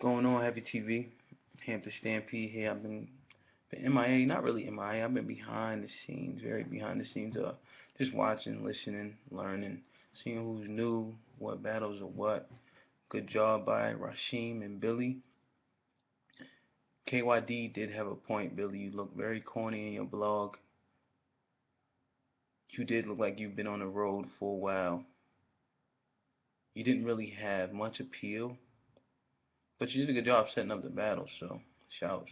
Going on, Heavii TV? Hamp The Stampede here. I've been MIA, not really MIA. I've been behind the scenes, very behind the scenes. Just watching, listening, learning, seeing who's new, what battles are what. Good job by Rashim and Billy. KYD did have a point, Billy. You look very corny in your blog. You did look like you've been on the road for a while. You didn't really have much appeal, but you did a good job setting up the battle, so shouts.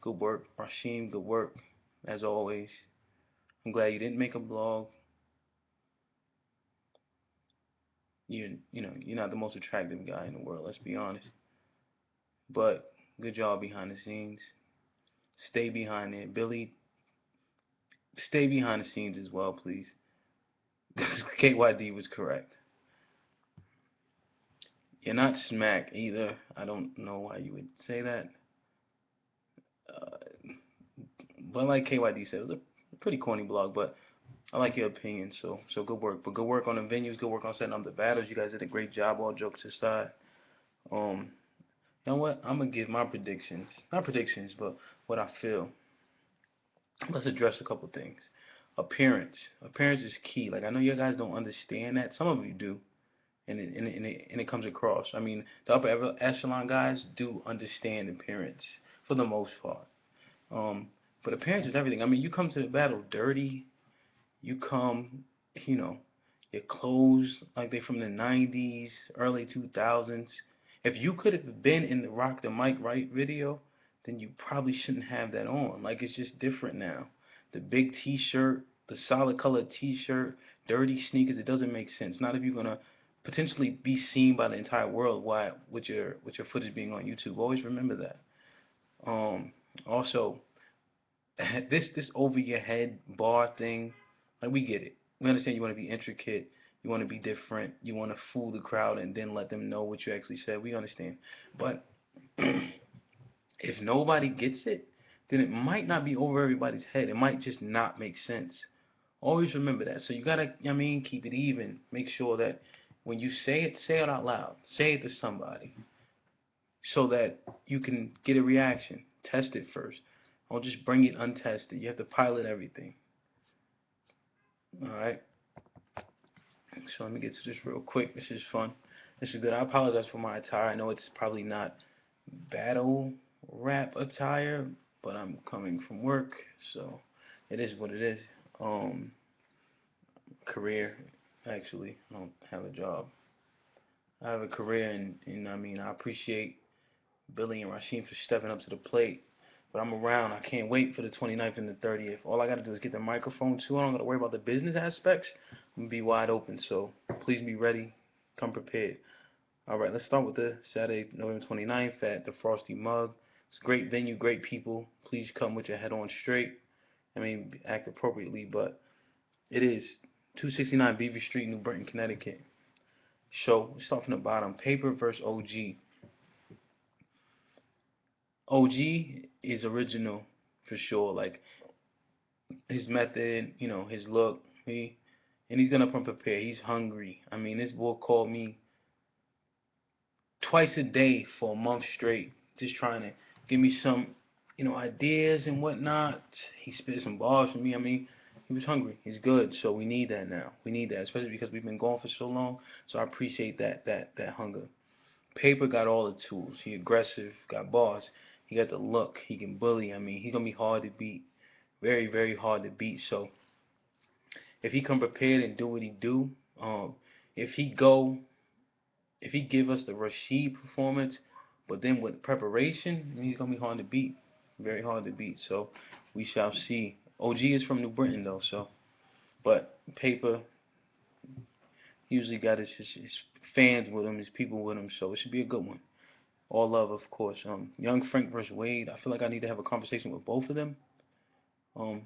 Good work, Rashim. Good work, as always. I'm glad you didn't make a blog. You're not the most attractive guy in the world. Let's be honest. But good job behind the scenes. Stay behind it, Billy. Stay behind the scenes as well, please. KYD was correct. You're not smack either. I don't know why you would say that. Uh, but like KYD said, it was a pretty corny blog, but I like your opinion, so good work. But good work on the venues, good work on setting up the battles. You guys did a great job, all jokes aside. Um, you know what? I'm gonna give my predictions. Not predictions, but what I feel. Let's address a couple things. Appearance. Appearance is key. Like I know you guys don't understand that. Some of you do, and it comes across. I mean, the upper echelon guys do understand appearance for the most part. Um, but appearance is everything. I mean, you come to the battle dirty. You come, you know, your clothes like they from the 90s, early 2000s. If you could have been in the Rock the Mic Right video, then you probably shouldn't have that on. Like it's just different now. The big T-shirt, the solid colored T-shirt, dirty sneakers. It doesn't make sense. Not if you're gonna potentially be seen by the entire world. Why with your footage being on YouTube? Always remember that. Also, this over your head bar thing, like we get it. We understand you want to be intricate, you want to be different, you want to fool the crowd and then let them know what you actually said. We understand. But if nobody gets it, then it might not be over everybody's head. It might just not make sense. Always remember that. So you gotta, keep it even. Make sure that when you say it out loud. Say it to somebody so that you can get a reaction. Test it first. Don't just bring it untested. You have to pilot everything. Alright? So let me get to this real quick. This is fun. This is good. I apologize for my attire. I know it's probably not battle rap attire, but I'm coming from work, so it is what it is. Um, Career, actually. I don't have a job. I have a career, and I appreciate Billy and Rashim for stepping up to the plate. But I'm around. I can't wait for the 29th and the 30th. All I got to do is get the microphone too. I don't got to worry about the business aspects. I'm going to be wide open. So please be ready. Come prepared. All right, let's start with the Saturday, November 29th at the Frosty Mug. It's a great venue, great people. Please come with your head on straight. Act appropriately, but it is 269 Beaver Street, New Britain, Connecticut. So, we start from the bottom. Paper versus OG. OG is original for sure. Like his method, his look. And he's gonna come prepared. He's hungry. This boy called me twice a day for a month straight, just trying to give me some, ideas and whatnot. He spit some bars for me. He was hungry. He's good. So we need that now. We need that, especially because we've been gone for so long. So I appreciate that hunger. Paper got all the tools. He aggressive, got bars. He got the look. He can bully. He's gonna be hard to beat. Very, very hard to beat. So if he come prepared and do what he do, if he go, if he give us the Rashid performance, but then with preparation, he's gonna be hard to beat. Very hard to beat. So we shall see. OG is from New Britain though, so but Paper usually got his fans with him, his people with him, so it should be a good one. All love, of course. Young Frank versus Wade. I feel like I need to have a conversation with both of them. Um,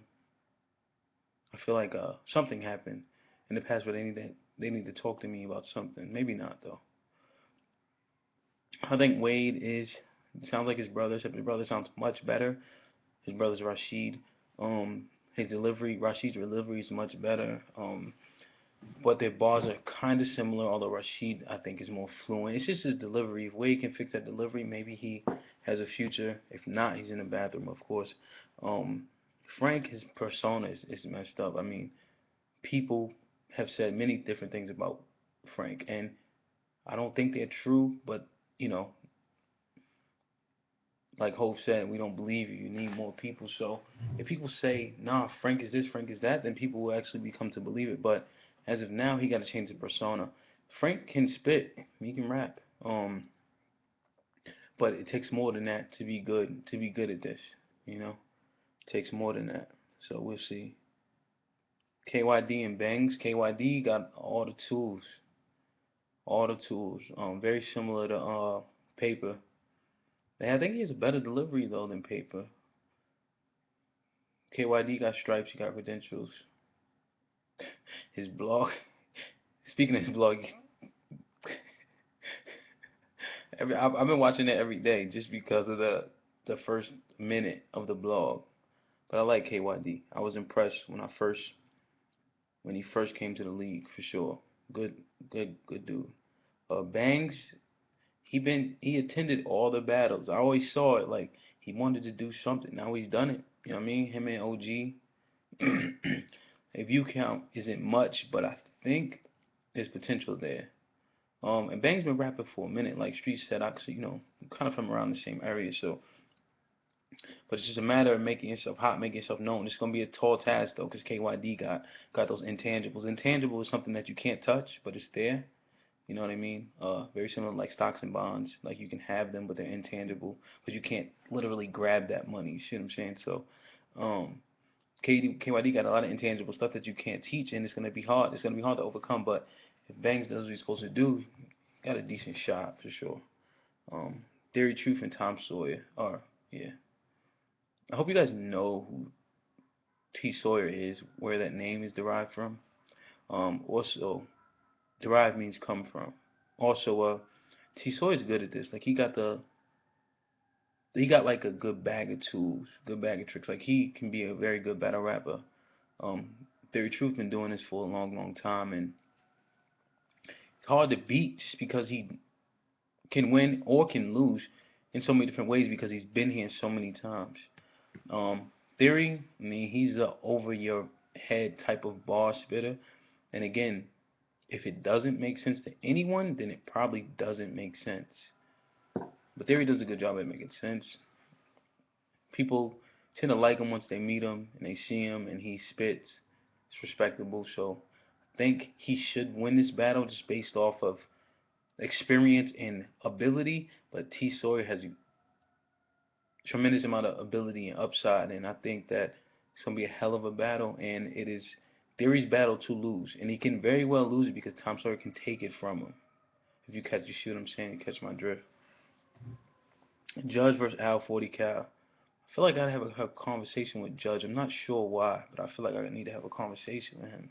I feel like something happened in the past where they need to talk to me about something. Maybe not though. I think Wade sounds like his brother, except his brother sounds much better. His brother's Rashid. Rashid's delivery is much better. but their bars are kind of similar. Although Rashid, I think, is more fluent. It's just his delivery. If Wade can fix that delivery, maybe he has a future. If not, he's in the bathroom, of course. Um, Frank, his persona is messed up. I mean, people have said many different things about Frank, and I don't think they're true. But you know, like Hope said, we don't believe you. You need more people. So if people say, nah, Frank is this, Frank is that, then people will actually become to believe it. But as of now, he got to change the persona. Frank can spit, he can rap. But it takes more than that to be good. To be good at this, you know, it takes more than that. So we'll see. KYD and Bangs. KYD got all the tools, all the tools. Very similar to Paper. I think he has a better delivery though than Paper. KYD got stripes, he got credentials. His blog. Speaking of his blog, I've been watching it every day just because of the first minute of the blog. But I like KYD. I was impressed when he first came to the league for sure. Good good dude. Bangs, he attended all the battles. I always saw it like he wanted to do something. Now he's done it. You know what I mean? Him and OG. If you count isn't much, but I think there's potential there. And Bang's been rapping for a minute, like Street said. Actually, kind of from around the same area. So, but it's just a matter of making yourself hot, making yourself known. It's gonna be a tall task though, because KYD got those intangibles. Intangible is something that you can't touch, but it's there. You know what I mean? Very similar like stocks and bonds. Like you can have them, but they're intangible, but you can't literally grab that money. You see what I'm saying? So, um, KYD got a lot of intangible stuff that you can't teach, and it's gonna be hard. It's gonna be hard to overcome. But if Bangs does what he's supposed to do, got a decent shot for sure. Theory, Truth, and Tom Sawyer are, yeah. I hope you guys know who T Sawyer is, where that name is derived from. Also, derived means come from. Also, T Sawyer's good at this. Like he got like a good bag of tools, good bag of tricks. Like he can be a very good battle rapper. Um, Theory Truth been doing this for a long time, and it's hard to beat just because he can win or can lose in so many different ways because he's been here so many times. Theory, I mean, he's a over your head type of bar spitter, and again, if it doesn't make sense to anyone, then it probably doesn't make sense. But Theory does a good job at making sense. People tend to like him once they meet him and they see him and he spits. It's respectable. So I think he should win this battle just based off of experience and ability. But T Sawyer has a tremendous amount of ability and upside, and I think that it's gonna be a hell of a battle. And it is Theory's battle to lose, and he can very well lose it because Tom Sawyer can take it from him. If you see what I'm saying, you catch my drift. Judge versus Al 40 Cal. I feel like I gotta have a conversation with Judge. I'm not sure why, but I feel like I need to have a conversation with him.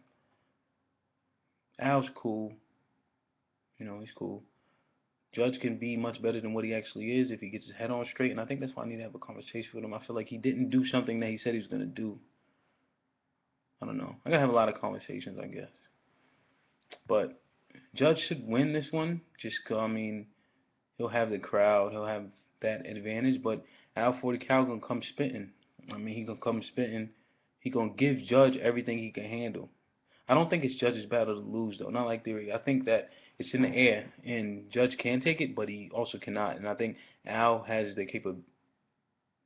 Al's cool. He's cool. Judge can be much better than what he actually is if he gets his head on straight, and I think that's why I need to have a conversation with him. I feel like he didn't do something that he said he was gonna do. I don't know. I gotta have a lot of conversations, I guess. But Judge should win this one. Just 'cause, I mean, he'll have the crowd, he'll have that advantage. But Al 40 Cal gonna come spitting. I mean, he gonna come spitting. He gonna give Judge everything he can handle. I don't think it's Judge's battle to lose though. Not like Theory. I think that it's in the air, and Judge can take it, but he also cannot. And I think Al has the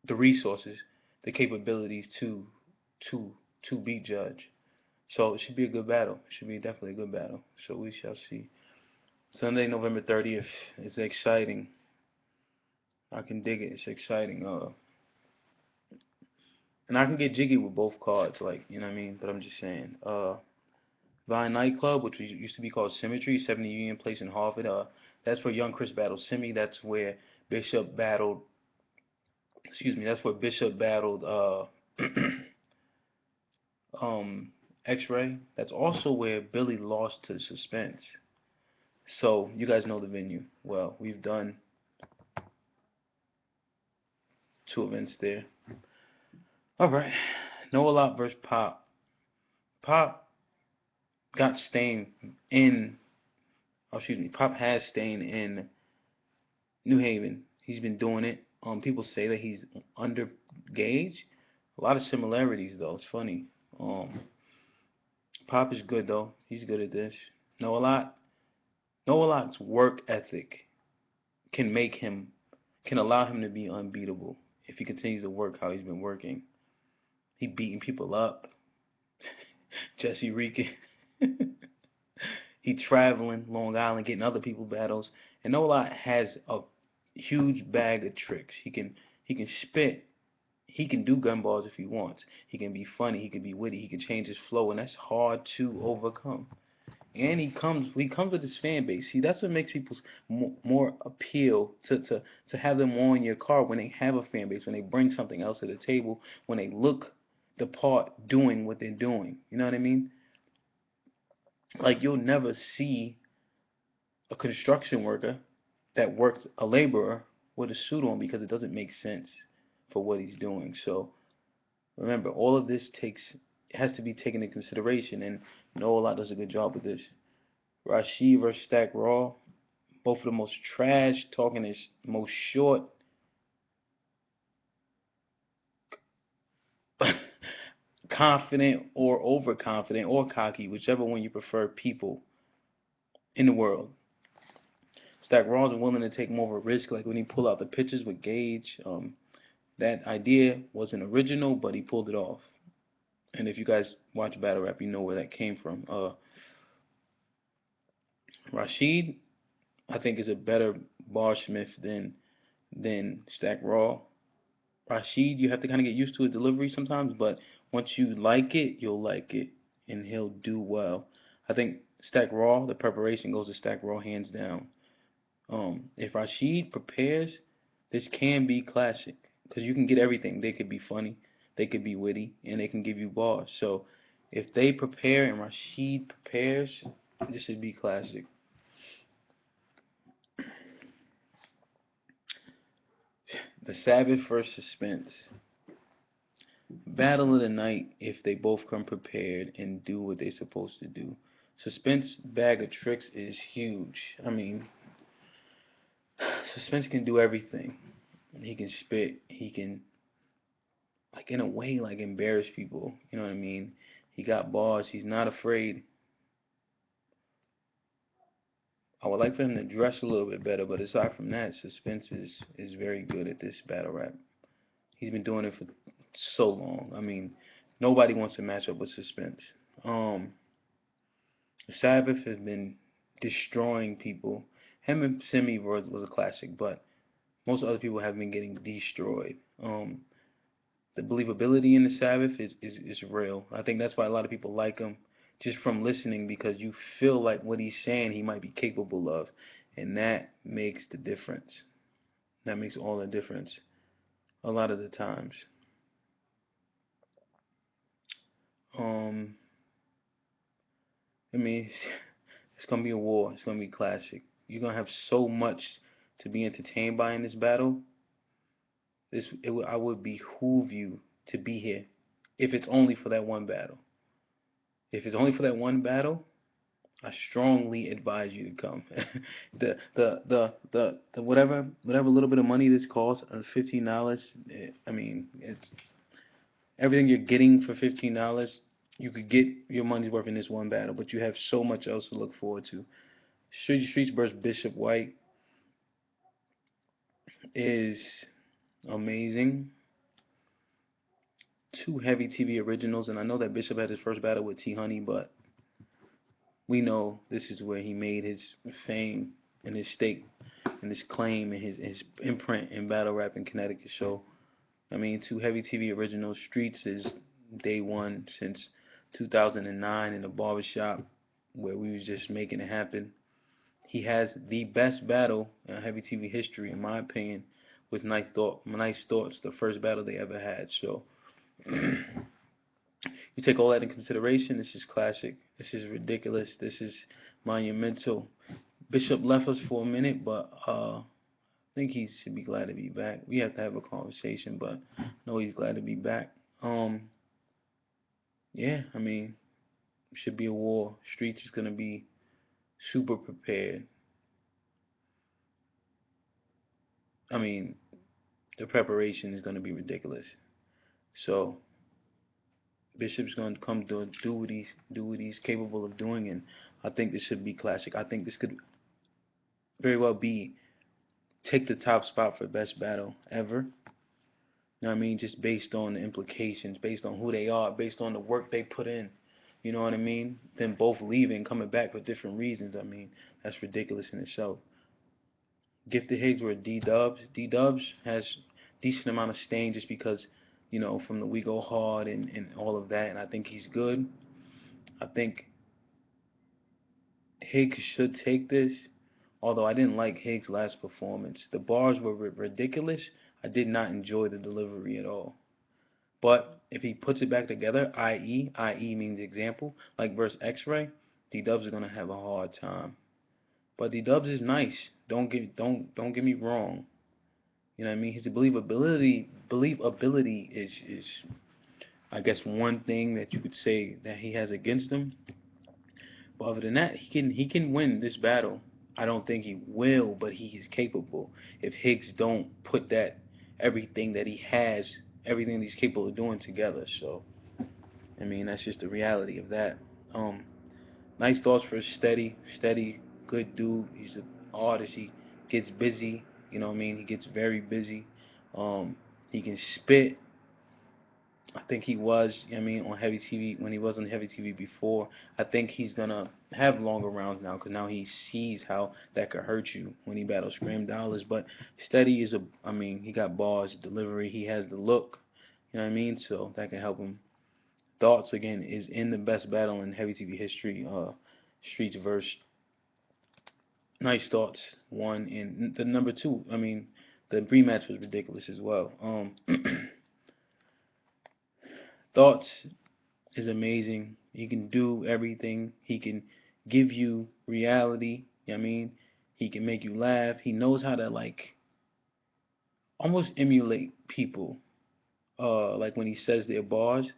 resources, the capabilities to to beat Judge. So it should be a good battle. It should be definitely a good battle. So we shall see. Sunday, November 30th. It's exciting. I can dig it. It's exciting. And I can get jiggy with both cards, like, you know what I mean? But I'm just saying. Vine Nightclub, which used to be called Symmetry, 70 Union Place in Harvard. That's where Young Chris battled Simi. That's where Bishop battled. Excuse me. That's where Bishop battled X-Ray. That's also where Billy lost to Suspense. So you guys know the venue. Well, we've done 2 events there. All right. Noah Lot versus Pop. Pop got staying in, oh, excuse me, Pop has staying in New Haven. He's been doing it. People say that he's under Gage. A lot of similarities though. It's funny. Um, Pop is good though. He's good at this. Know a lot. Know a lot's work ethic can make him, can allow him to be unbeatable if he continues to work how he's been working. He beating people up. Jesse Reekin. He traveling Long Island, getting other people battles. And No Lot has a huge bag of tricks. He can spit. He can do gun balls if he wants. He can be funny. He can be witty. He can change his flow, and that's hard to overcome. And he comes with his fan base. See, that's what makes people more appeal to have them on your card when they have a fan base, when they bring something else to the table, when they look the part doing what they're doing. You know what I mean? Like you'll never see a construction worker that works a laborer with a suit on because it doesn't make sense for what he's doing. So remember, all of this has to be taken into consideration, and Noah Lot does a good job with this. Rashid versus Stack Raw, both of the most trash talking, is most short, confident or overconfident or cocky, whichever one you prefer, people in the world. Stack Raw is willing to take more of a risk, like when he pulled out the pictures with Gage. That idea wasn't original, but he pulled it off. And if you guys watch battle rap, you know where that came from. Rashid, I think, is a better barsmith than Stack Raw. Rashid, you have to kind of get used to his delivery sometimes, but once you like it, you'll like it, and he'll do well. I think Stack Raw, the preparation goes to Stack Raw hands down. If Rashid prepares, this can be classic because you can get everything. They could be funny, they could be witty, and they can give you bars. So if they prepare and Rashid prepares, this should be classic. The Sabbath versus Suspense. Battle of the night if they both come prepared and do what they're supposed to do. Suspense bag of tricks is huge. I mean, Suspense can do everything. He can spit. He can, like, in a way, like, embarrass people. You know what I mean? He got bars. He's not afraid. I would like for him to dress a little bit better, but aside from that, Suspense is very good at this battle rap. He's been doing it for so long. I mean, nobody wants to match up with Suspense. Sabbath has been destroying people. Him and Simi was a classic, but most other people have been getting destroyed. The believability in the Sabbath is real. I think that's why a lot of people like him just from listening, because you feel like what he's saying he might be capable of, and that makes the difference. That makes all the difference a lot of the times. I mean, it's gonna be a war. It's gonna be classic. You're gonna have so much to be entertained by in this battle. I would behoove you to be here, if it's only for that one battle. If it's only for that one battle, I strongly advise you to come. The whatever little bit of money this costs, $15. I mean, it's everything you're getting for $15. You could get your money's worth in this one battle, but you have so much else to look forward to. Streets versus Bishop White is amazing. Two Heavii TV originals, and I know that Bishop had his first battle with T Honey, but we know this is where he made his fame and his stake and his claim and his imprint in battle rap in Connecticut. So, I mean, two Heavii TV originals. Streets is day one since 2009 in the barbershop where we was just making it happen. He has the best battle in Heavii TV history, in my opinion, with Nice Thoughts, the first battle they ever had. So, you take all that in consideration, this is classic. This is ridiculous. This is monumental. Bishop left us for a minute, but I think he should be glad to be back. We have to have a conversation, but I know he's glad to be back. Yeah, I mean, Should be a war. Streets is gonna be super prepared. I mean, the preparation is gonna be ridiculous. So Bishop's gonna come do what he's capable of doing, and I think this should be classic. I think this could very well be take the top spot for best battle ever. You know what I mean? Just based on the implications, based on who they are, based on the work they put in. You know what I mean? Them both leaving, coming back for different reasons. I mean, that's ridiculous in itself. Gifted Higgs were D Dubs. D Dubs has decent amount of stain just because, you know, from the We Go Hard and all of that, and I think he's good. I think Higgs should take this, although I didn't like Higgs' last performance. The bars were ridiculous. I did not enjoy the delivery at all. But if he puts it back together, i.e. means example, like versus X-Ray, D-Dubs is gonna have a hard time. But D-Dubs is nice. Don't get me wrong. You know what I mean? His believability is I guess one thing that you could say that he has against him. But other than that, he can win this battle. I don't think he will, but he is capable. If Higgs don't put that everything that he has, everything he's capable of doing together. So I mean that's just the reality of that. Nice thoughts for Steady, good dude. He's an artist. He gets busy. You know what I mean? He gets very busy. He can spit. I think he was, I mean, on Heavii TV, when he was on Heavii TV before. I think he's going to have longer rounds now because now he sees how that could hurt you when he battles Scram Dollars. But Steady is I mean, he got bars, delivery, he has the look, you know what I mean? So that can help him. Thoughts, again, is in the best battle in Heavii TV history, Streets verse. Nice Thoughts, one. And the number two, I mean, the rematch was ridiculous as well. Thoughts is amazing. He can do everything. He can give you reality. You know what I mean? He can make you laugh. He knows how to like almost emulate people. Like when he says their bars.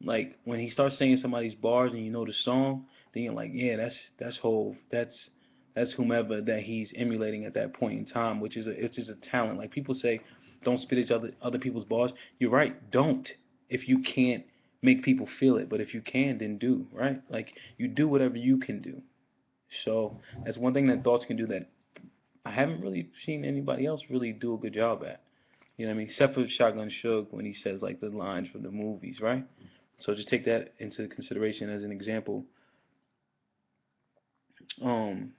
Like when he starts saying somebody's bars and you know the song, then you're like, yeah, that's Hov. That's whomever that he's emulating at that point in time, which is a talent. Like people say, don't spit each other people's bars. You're right. Don't if you can't make people feel it. But if you can, then do, right? Like you do whatever you can do. So that's one thing that Thoughts can do that I haven't really seen anybody else really do a good job at. You know what I mean? Except for Shotgun Suge when he says like the lines from the movies, right? So just take that into consideration as an example. Damn,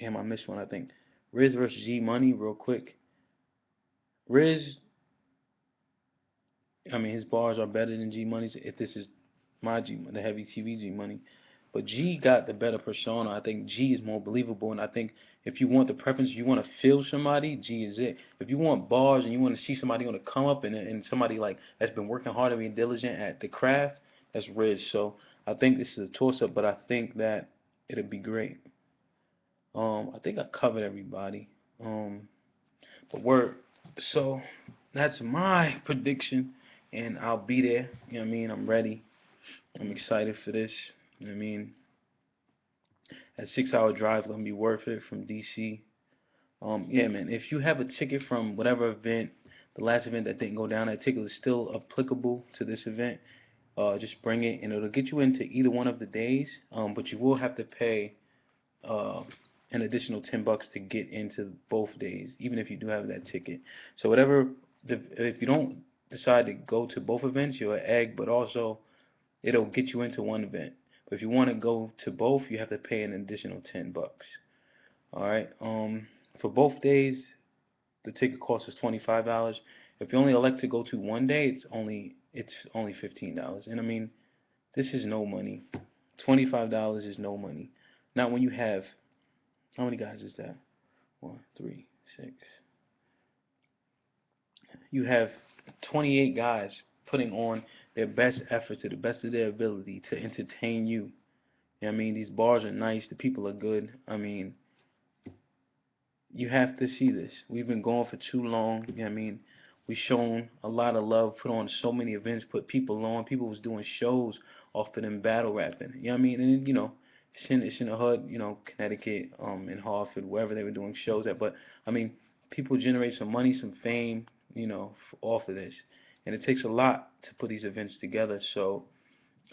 I missed one. I think Riz versus G Money, real quick. Riz, I mean, his bars are better than G Money's. If this is my the Heavii TV G Money, but G got the better persona. I think G is more believable, and I think if you want the preference, you want to feel somebody, G is it. If you want bars and you want to see somebody on the come up and somebody like that's been working hard and being diligent at the craft, that's Riz. So I think this is a toss up, but I think that it'll be great. I think I covered everybody. But word. So that's my prediction, and I'll be there. You know what I mean? I'm ready. I'm excited for this. You know what I mean? That 6 hour drive is gonna be worth it from DC. Yeah, man. If you have a ticket from whatever event, the last event that didn't go down, that ticket is still applicable to this event. Just bring it, and it'll get you into either one of the days. But you will have to pay an additional $10 to get into both days, even if you do have that ticket. So whatever, if you don't decide to go to both events, you're an egg, but also it'll get you into one event. But if you want to go to both, you have to pay an additional $10. All right. For both days, the ticket cost is $25. If you only elect to go to one day, it's only $15. And I mean, this is no money. $25 is no money. Not when you have, how many guys is that? 1, 3, 6. You have 28 guys putting on their best effort to the best of their ability to entertain you. You know what I mean? These bars are nice. The people are good. I mean, you have to see this. We've been going for too long. You know what I mean? We shown a lot of love, put on so many events, put people on. People was doing shows off of them battle rapping. You know what I mean? And it's in the hood, Connecticut, in Hartford, wherever they were doing shows at. But I mean, people generate some money, some fame, off of this, and it takes a lot to put these events together. So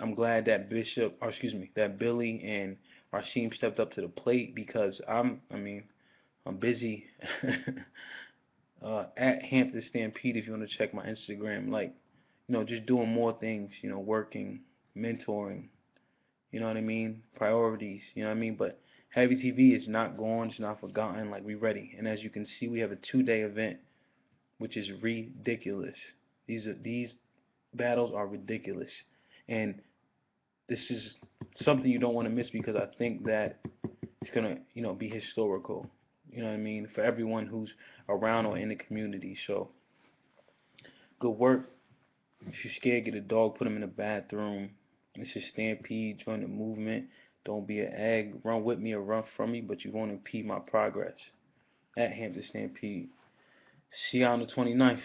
I'm glad that that Billy and Rasheem stepped up to the plate because I'm busy at Hamp The Stampede if you want to check my Instagram. Like, just doing more things, working, mentoring, you know what I mean? Priorities, you know what I mean? But Heavii TV is not gone, it's not forgotten. Like, we ready. And as you can see, we have a 2-day event, which is ridiculous. These battles are ridiculous. And this is something you don't want to miss because I think that it's gonna, be historical. You know what I mean? For everyone who's around or in the community. So, good work. If you're scared, get a dog, put him in the bathroom. It's a stampede. Join the movement. Don't be an egg. Run with me or run from me, but you won't impede my progress. At Hamp The Stampede. See you on the 29th.